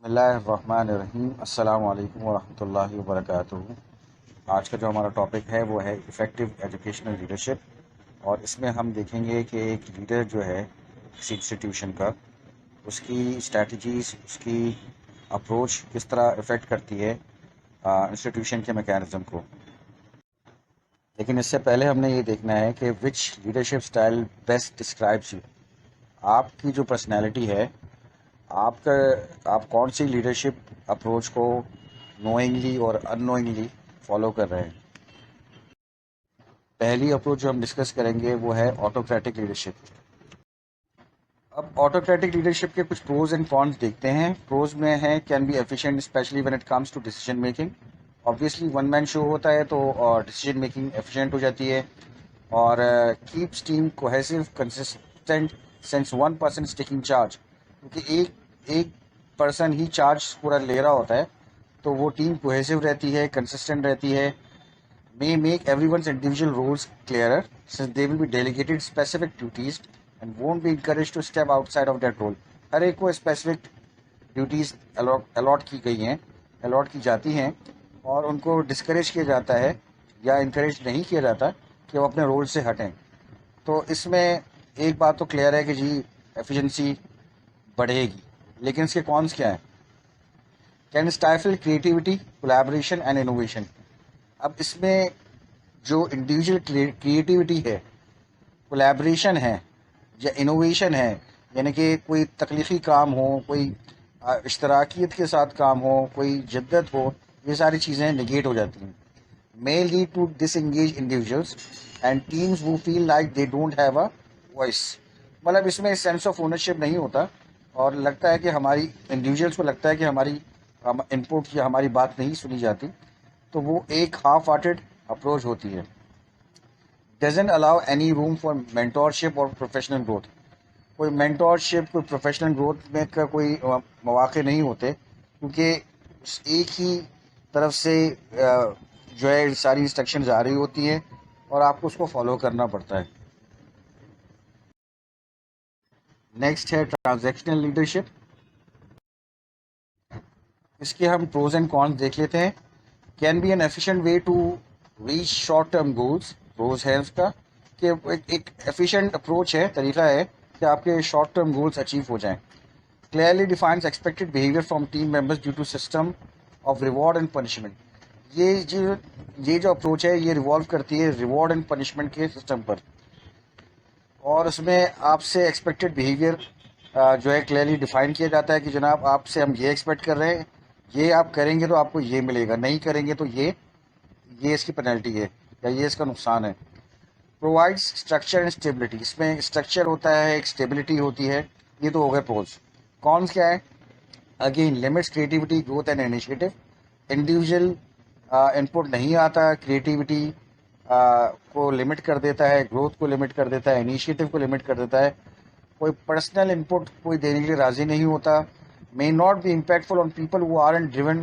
بسم اللہ الرحمن الرحیم۔ السلام علیکم ورحمۃ اللہ وبرکاتہ۔ آج کا جو ہمارا ٹاپک ہے وہ ہے افیکٹو ایجوکیشنل لیڈرشپ، اور اس میں ہم دیکھیں گے کہ ایک لیڈر جو ہے کسی انسٹیٹیوشن کا، اس کی اسٹریٹجیز، اس کی اپروچ کس طرح افیکٹ کرتی ہے انسٹیٹیوشن کے میکینزم کو۔ لیکن اس سے پہلے ہم نے یہ دیکھنا ہے کہ which leadership style best describes you. آپ کی جو پرسنالٹی ہے، آپ کون سی لیڈرشپ اپروچ کو نوئنگلی اور ان نوئنگلی فالو کر رہے ہیں۔ پہلی اپروچ جو ہم ڈسکس کریں گے وہ ہے آٹوکریٹک لیڈرشپ۔ اب آٹوکریٹک لیڈرشپ کے کچھ پروز اینڈ کونس دیکھتے ہیں۔ پروز میں ہے can be efficient especially when it comes to decision making. Obviously one man show ہوتا ہے تو ڈیسیجن میکنگ ایفیشینٹ ہو جاتی ہے، اور keeps team cohesive consistent since one person is taking charge, کیونکہ ایک پرسن ہی چارج پورا لے رہا ہوتا ہے تو وہ ٹیم کوہیسو رہتی ہے، کنسسٹنٹ رہتی ہے۔ may make everyone's individual roles clearer since they will be delegated specific duties and won't be encouraged to step outside of that role۔ ہر ایک کو اسپیسیفک ڈیوٹیز الاٹ کی گئی ہیں، الاٹ کی جاتی ہیں، اور ان کو ڈسکریج کیا جاتا ہے یا انکریج نہیں کیا جاتا کہ وہ اپنے رول سے ہٹیں۔ تو اس میں ایک بات تو کلیئر ہے کہ جی ایفیشنسی بڑھے گی، لیکن اس کے کونس کیا ہیں؟ Can اسٹائفل creativity, collaboration and innovation. اب اس میں جو انڈیویجول کریٹیوٹی ہے، کولیبریشن ہے یا انوویشن ہے، یعنی کہ کوئی تخلیقی کام ہو، کوئی اشتراکیت کے ساتھ کام ہو، کوئی جدت ہو، یہ ساری چیزیں نگیٹ ہو جاتی ہیں۔ may lead to disengaged individuals and teams who feel like they don't have a voice۔ مطلب اس میں سینس آف اونرشپ نہیں ہوتا، اور لگتا ہے کہ ہماری انڈیویجولس کو لگتا ہے کہ ہماری ان پٹ یا ہماری بات نہیں سنی جاتی، تو وہ ایک ہاف ہارٹیڈ اپروچ ہوتی ہے۔ Doesn't allow any room for mentorship اور پروفیشنل گروتھ۔ کوئی مینٹورشپ، کوئی پروفیشنل گروتھ میں کا کوئی مواقع نہیں ہوتے، کیونکہ ایک ہی طرف سے جو ہے ساری انسٹرکشنز آ رہی ہوتی ہیں اور آپ کو اس کو فالو کرنا پڑتا ہے۔ نیکسٹ ہے ٹرانزیکشنل لیڈرشپ۔ اس کے ہم پروز اینڈ کونس دیکھ لیتے ہیں۔ Can be an efficient way to reach short term goals. Pros ہے اس کا کہ ایک ایفیشینٹ اپروچ ہے، طریقہ ہے کہ آپ کے شارٹ ٹرم گولس اچیو ہو جائیں۔ Clearly defines expected behaviour from team members due to system of reward and punishment. یہ جو اپروچ ہے یہ ریوالو کرتی ہے ریوارڈ اینڈ پنشمنٹ کے سسٹم پر، اور اس میں آپ سے ایکسپیکٹڈ بہیویئر جو ہے کلیئرلی ڈیفائن کیا جاتا ہے کہ جناب آپ سے ہم یہ ایکسپیکٹ کر رہے ہیں، یہ آپ کریں گے تو آپ کو یہ ملے گا، نہیں کریں گے تو یہ اس کی پینلٹی ہے یا یہ اس کا نقصان ہے۔ Provides structure and stability. اس میں اسٹرکچر ہوتا ہے، ایک اسٹیبلٹی ہوتی ہے۔ یہ تو ہو گئے پروز۔ کونس کیا ہے؟ Again limits creativity, growth and initiative. Individual input نہیں آتا، کریٹیوٹی کو لمٹ کر دیتا ہے، گروتھ کو لمٹ کر دیتا ہے، انیشیٹو کو لمٹ کر دیتا ہے۔ کوئی پرسنل ان پٹ کوئی دینے کے لیے راضی نہیں ہوتا۔ may not be impactful on people who aren't driven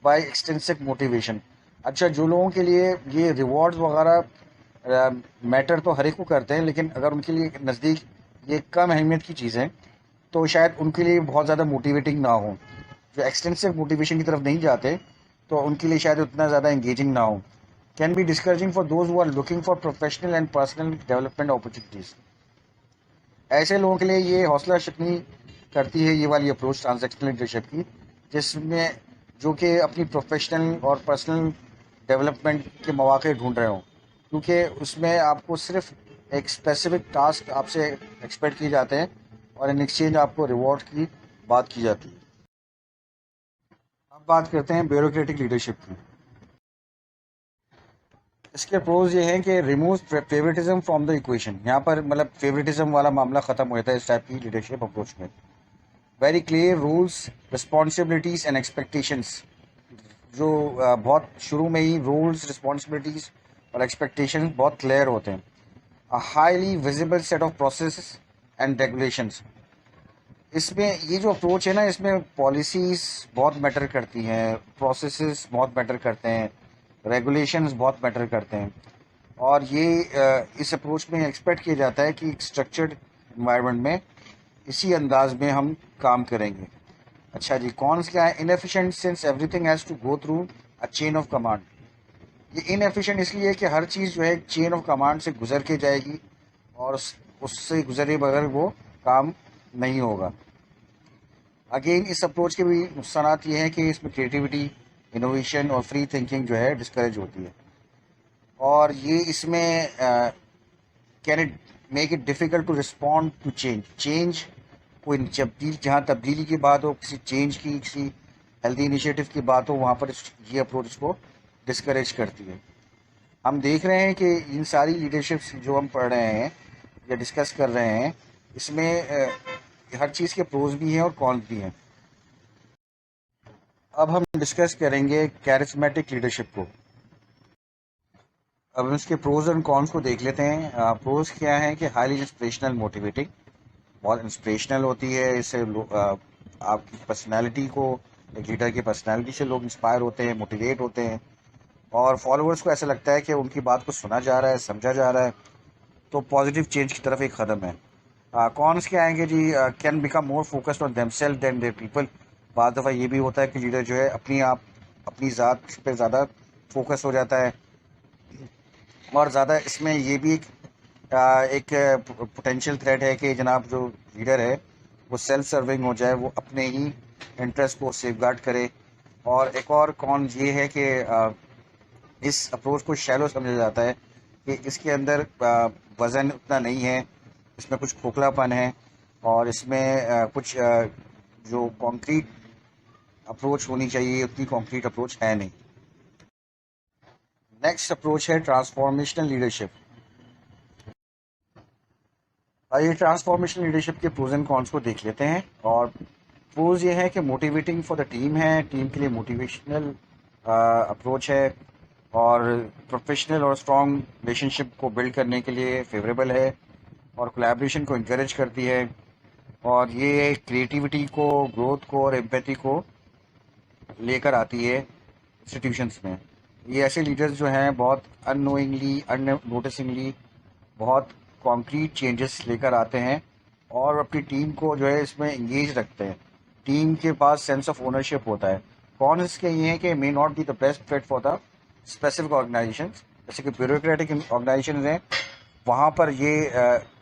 by extrinsic motivation۔ اچھا، جو لوگوں کے لیے یہ ریوارڈز وغیرہ میٹر تو ہر ایک کو کرتے ہیں، لیکن اگر ان کے لیے نزدیک یہ کم اہمیت کی چیزیں تو شاید ان کے لیے بہت زیادہ موٹیویٹنگ نہ ہو۔ جو ایکسٹینسو موٹیویشن کی طرف نہیں جاتے تو ان کے لیے شاید اتنا زیادہ انگیجنگ نہ ہو۔ Can be discouraging for those who are looking for professional and personal development opportunities. ایسے لوگوں کے لیے یہ حوصلہ شکنی کرتی ہے یہ والی اپروچ ٹرانزیکشنل لیڈرشپ کی، جس میں جو کہ اپنی پروفیشنل اور پرسنل ڈیولپمنٹ کے مواقع ڈھونڈ رہے ہوں، کیونکہ اس میں آپ کو صرف ایک اسپیسیفک ٹاسک آپ سے ایکسپیکٹ کیے جاتے ہیں اور ان ایکسچینج آپ کو ریوارڈ کی بات کی جاتی ہے۔ اب بات کرتے ہیں بیوروکریٹک لیڈرشپ کی۔ اس کے پروز یہ ہیں کہ removes favouritism from the equation. یہاں پر مطلب فیوریٹزم والا معاملہ ختم ہو جاتا ہے اس ٹائپ کی لیڈرشپ اپروچ میں۔ Very clear roles, responsibilities and expectations. جو بہت شروع میں ہی رولس، رسپانسبلٹیز اور ایکسپیکٹیشن بہت کلیئر ہوتے ہیں۔ Highly visible set of process and regulations. اس میں یہ جو اپروچ ہے نا، اس میں پالیسیز بہت میٹر کرتی ہیں، پروسیسز بہت میٹر کرتے ہیں، ریگولیشنز بہت میٹر کرتے ہیں، اور یہ اس اپروچ میں ایکسپیکٹ کیا جاتا ہے کہ ایک اسٹرکچرڈ انوائرمنٹ میں اسی انداز میں ہم کام کریں گے۔ اچھا جی، کونس کیا ہے؟ Inefficient since everything has to go through a chain of command. یہ انیفیشینٹ اس لیے کہ ہر چیز جو ہے ایک چین آف کمانڈ سے گزر کے جائے گی، اور اس سے گزرے بغیر وہ کام نہیں ہوگا. اگین اس اپروچ کے بھی نقصانات یہ ہیں کہ اس میں کریٹیوٹی، انوویشن اور فری تھنکنگ جو ہے ڈسکریج ہوتی ہے. اور یہ اس میں can it make it difficult to respond to change. کوئی جہاں تبدیلی کی بات ہو، کسی چینج کی، کسی ہیلدی انیشیٹو کی بات ہو، وہاں پر یہ اپروچ اس کو ڈسکریج کرتی ہے. ہم دیکھ رہے ہیں کہ ان ساری لیڈرشپس جو ہم پڑھ رہے ہیں یا ڈسکس کر رہے ہیں، اس میں ہر چیز کے پروز بھی ہیں اور کونس بھی ہیں. اب ہم ڈسکس کریں گے کیرزمیٹک لیڈرشپ کو. اب اس کے پروز اینڈ کونس کو دیکھ لیتے ہیں. پروز کیا ہے کہ ہائیلی انسپریشنل موٹیویٹنگ، بہت انسپریشنل ہوتی ہے. اس سے آپ کی پرسنالٹی کو، ایک لیڈر کی پرسنالٹی سے لوگ انسپائر ہوتے ہیں، موٹیویٹ ہوتے ہیں، اور فالوورس کو ایسا لگتا ہے کہ ان کی بات کو سنا جا رہا ہے، سمجھا جا رہا ہے، تو پازیٹیو چینج کی طرف ایک قدم ہے. کونس کیا آئیں گے جی؟ Can become more focused on them self than their people. بعض دفعہ یہ بھی ہوتا ہے کہ لیڈر جو ہے اپنی ذات پہ زیادہ فوکس ہو جاتا ہے، اور زیادہ اس میں یہ بھی ایک پوٹینشیل تھریٹ ہے کہ جناب جو لیڈر ہے وہ سیلف سرونگ ہو جائے، وہ اپنے ہی انٹرسٹ کو سیف گارڈ کرے. اور ایک اور کون یہ ہے کہ اس اپروچ کو شیلو سمجھا جاتا ہے کہ اس کے اندر وزن اتنا نہیں ہے، اس میں کچھ کھوکھلا پن ہے، اور اس میں کچھ جو کانکریٹ اپروچ ہونی چاہیے اتنی کانکریٹ اپروچ ہے نہیں. نیکسٹ اپروچ ہے ٹرانسفارمیشنل لیڈرشپ. یہ ٹرانسفارمیشنل لیڈرشپ کے پروز اینڈ کونس کو دیکھ لیتے ہیں. اور پروز یہ ہے کہ موٹیویٹنگ فار دا ٹیم ہے، ٹیم کے لیے موٹیویشنل اپروچ ہے، اور پروفیشنل اور اسٹرانگ ریلیشن شپ کو بلڈ کرنے کے لیے فیوریبل ہے، اور کولیبریشن کو انکریج کرتی ہے، اور یہ کریٹیوٹی کو، گروتھ کو اور ایمپیتھی کو لے کر آتی ہے انسٹیٹیوشنس میں. یہ ایسے لیڈرز جو ہیں بہت ان نوئنگلی، ان نوٹسنگلی بہت کانکریٹ چینجز لے کر آتے ہیں، اور اپنی ٹیم کو جو ہے اس میں انگیج رکھتے ہیں. ٹیم کے پاس سینس آف اونرشپ ہوتا ہے. کون اس کے یہ ہیں کہ may not be the best fit for the specific organisation. جیسے کہ بیوروکریٹک آرگنائزیشن ہیں، وہاں پر یہ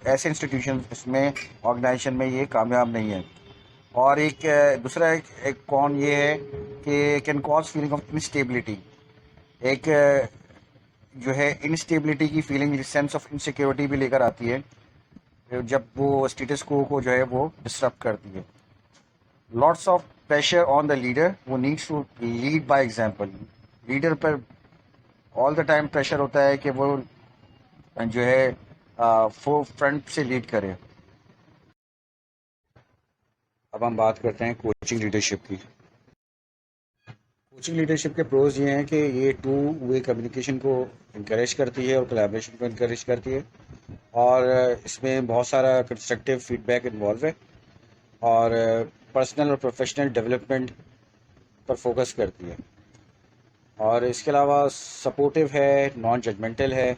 ایسے انسٹیٹیوشن اس میں آرگنائزیشن میں یہ کامیاب نہیں ہے. اور ایک دوسرا ایک کون یہ ہے کہ can cause feeling of instability. ایک جو ہے انسٹیبلٹی کی فیلنگ، سینس آف انسیکیورٹی بھی لے کر آتی ہے جب وہ اسٹیٹس کو جو ہے وہ ڈسٹرب کرتی ہے. Lots of pressure on the leader, وہ needs to lead by example. Leader پر آل دا ٹائم پریشر ہوتا ہے کہ وہ جو ہے فرنٹ سے لیڈ کرے. اب ہم بات کرتے ہیں کوچنگ لیڈرشپ کی. کوچنگ لیڈرشپ کے پروز یہ ہیں کہ یہ ٹو وے کمیونیکیشن کو انکریج کرتی ہے اور کولیبریشن کو انکریج کرتی ہے، اور اس میں بہت سارا کنسٹرکٹیو فیڈ بیک انوالو ہے، اور پرسنل اور پروفیشنل ڈیولپمنٹ پر فوکس کرتی ہے. اور اس کے علاوہ سپورٹیو ہے، نان ججمنٹل ہے.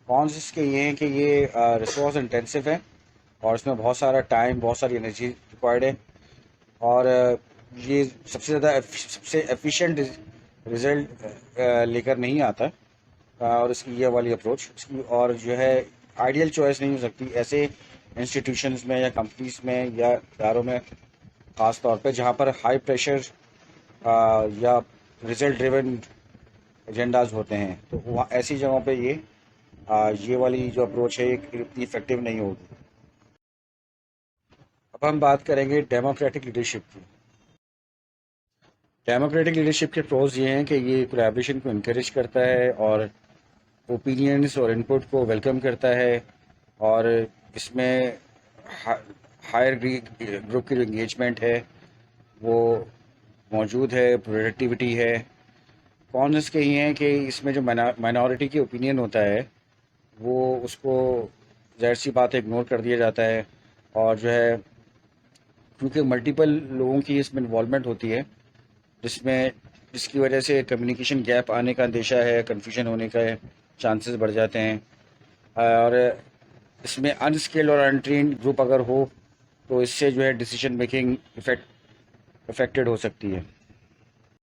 کونس اس کے یہ ہیں کہ یہ ریسورس انٹینسو ہے، اور اس میں بہت سارا ٹائم، بہت ساری انرجی ریکوائرڈ ہے، اور یہ سب سے ایفیشینٹ رزلٹ لے کر نہیں آتا. اور اس کی یہ والی اپروچ اس کی، اور جو ہے آئیڈیل چوائس نہیں ہو سکتی ایسے انسٹیٹیوشنز میں یا کمپنیز میں یا اداروں میں، خاص طور پہ جہاں پر ہائی پریشر یا رزلٹ ڈریون ایجنڈاز ہوتے ہیں. تو وہاں ایسی جگہوں پہ یہ والی جو اپروچ ہے اتنی افیکٹو نہیں ہوگی. اب ہم بات کریں گے ڈیموکریٹک لیڈرشپ کی. ڈیموکریٹک لیڈرشپ کے پروز یہ ہیں کہ یہ کولیبریشن کو انکریج کرتا ہے، اور اوپینینس اور انپٹ کو ویلکم کرتا ہے، اور اس میں ہائر گروپ کی جو انگیجمنٹ ہے وہ موجود ہے، پروڈکٹیوٹی ہے. کونس کے یہ ہیں کہ اس میں جو مائنورٹی کی اوپینین ہوتا ہے وہ اس کو ظاہر سی بات اگنور کر دیا جاتا ہے، اور جو ہے کیونکہ ملٹیپل لوگوں کی اس میں انوالومنٹ ہوتی ہے، جس کی وجہ سے کمیونیکیشن گیپ آنے کا اندیشہ ہے، کنفیوژن ہونے کا چانسز بڑھ جاتے ہیں. اور اس میں ان اسکلڈ اور انٹرینڈ گروپ اگر ہو تو اس سے جو ہے ڈیسیجن میکنگ افیکٹڈ ہو سکتی ہے.